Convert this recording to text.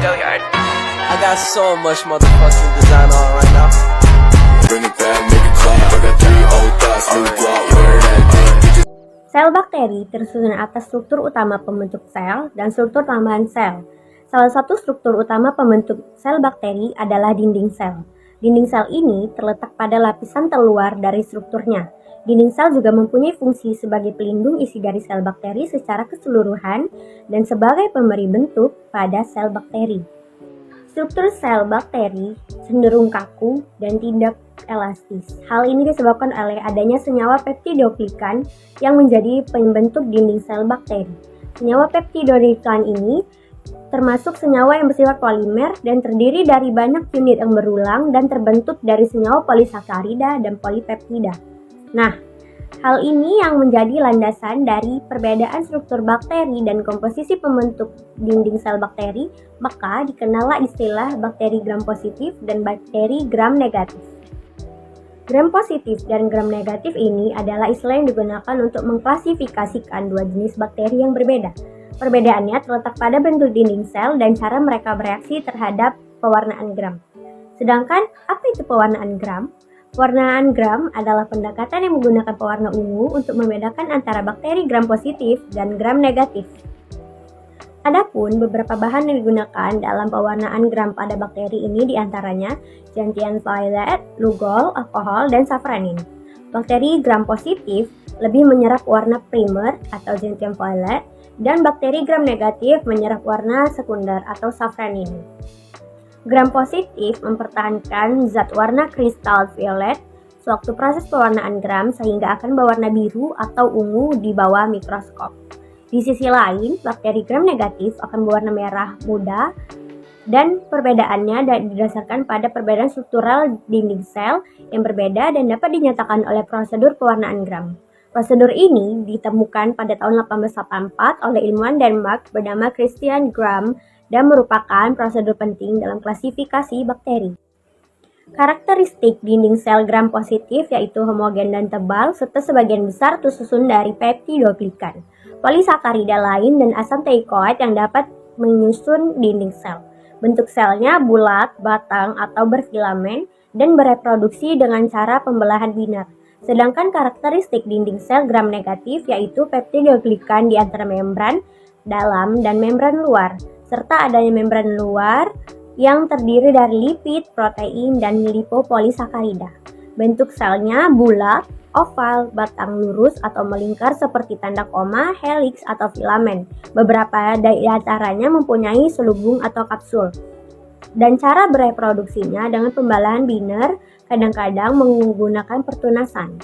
I got so much motherfucking design on right now. Bring it back, make it clap. I got 3 old thoughts, new block, where that thing. Sel bakteri tersusun atas struktur utama pembentuk sel dan struktur tambahan sel. Salah satu struktur utama pembentuk sel bakteri adalah dinding sel. Dinding sel ini terletak pada lapisan terluar dari strukturnya. Dinding sel juga mempunyai fungsi sebagai pelindung isi dari sel bakteri secara keseluruhan dan sebagai pemberi bentuk pada sel bakteri. Struktur sel bakteri cenderung kaku dan tidak elastis. Hal ini disebabkan oleh adanya senyawa peptidoglykan yang menjadi pembentuk dinding sel bakteri. Senyawa peptidoglykan ini termasuk senyawa yang bersifat polimer dan terdiri dari banyak unit yang berulang dan terbentuk dari senyawa polisakarida dan polipeptida. Nah, hal ini yang menjadi landasan dari perbedaan struktur bakteri dan komposisi pembentuk dinding sel bakteri, maka dikenallah istilah bakteri gram positif dan bakteri gram negatif. Gram positif dan gram negatif ini adalah istilah yang digunakan untuk mengklasifikasikan dua jenis bakteri yang berbeda. Perbedaannya terletak pada bentuk dinding sel dan cara mereka bereaksi terhadap pewarnaan gram. Sedangkan, apa itu pewarnaan gram? Pewarnaan gram adalah pendekatan yang menggunakan pewarna ungu untuk membedakan antara bakteri gram positif dan gram negatif. Adapun beberapa bahan yang digunakan dalam pewarnaan gram pada bakteri ini diantaranya gentian violet, lugol, alkohol, dan safranin. Bakteri gram positif lebih menyerap warna primer atau gentian violet, dan bakteri gram negatif menyerap warna sekunder atau safranin. Gram positif mempertahankan zat warna kristal violet sewaktu proses pewarnaan gram sehingga akan berwarna biru atau ungu di bawah mikroskop. Di sisi lain, bakteri gram negatif akan berwarna merah muda dan perbedaannya didasarkan pada perbedaan struktural dinding sel yang berbeda dan dapat dinyatakan oleh prosedur pewarnaan gram. Prosedur ini ditemukan pada tahun 1884 oleh ilmuwan Denmark bernama Christian Gram dan merupakan prosedur penting dalam klasifikasi bakteri. Karakteristik dinding sel gram positif yaitu homogen dan tebal serta sebagian besar tersusun dari peptidoglykan, polisakarida lain dan asam teikoid yang dapat menyusun dinding sel. Bentuk selnya bulat, batang atau berfilamen dan bereproduksi dengan cara pembelahan biner. Sedangkan karakteristik dinding sel gram negatif yaitu peptidoglykan di antara membran dalam dan membran luar, serta adanya membran luar yang terdiri dari lipid, protein, dan lipopolisakarida. Bentuk selnya bulat, oval, batang lurus atau melingkar seperti tanda koma, helix, atau filamen. Beberapa di antaranya mempunyai selubung atau kapsul. Dan cara bereproduksinya dengan pembelahan biner, kadang-kadang menggunakan pertunasan.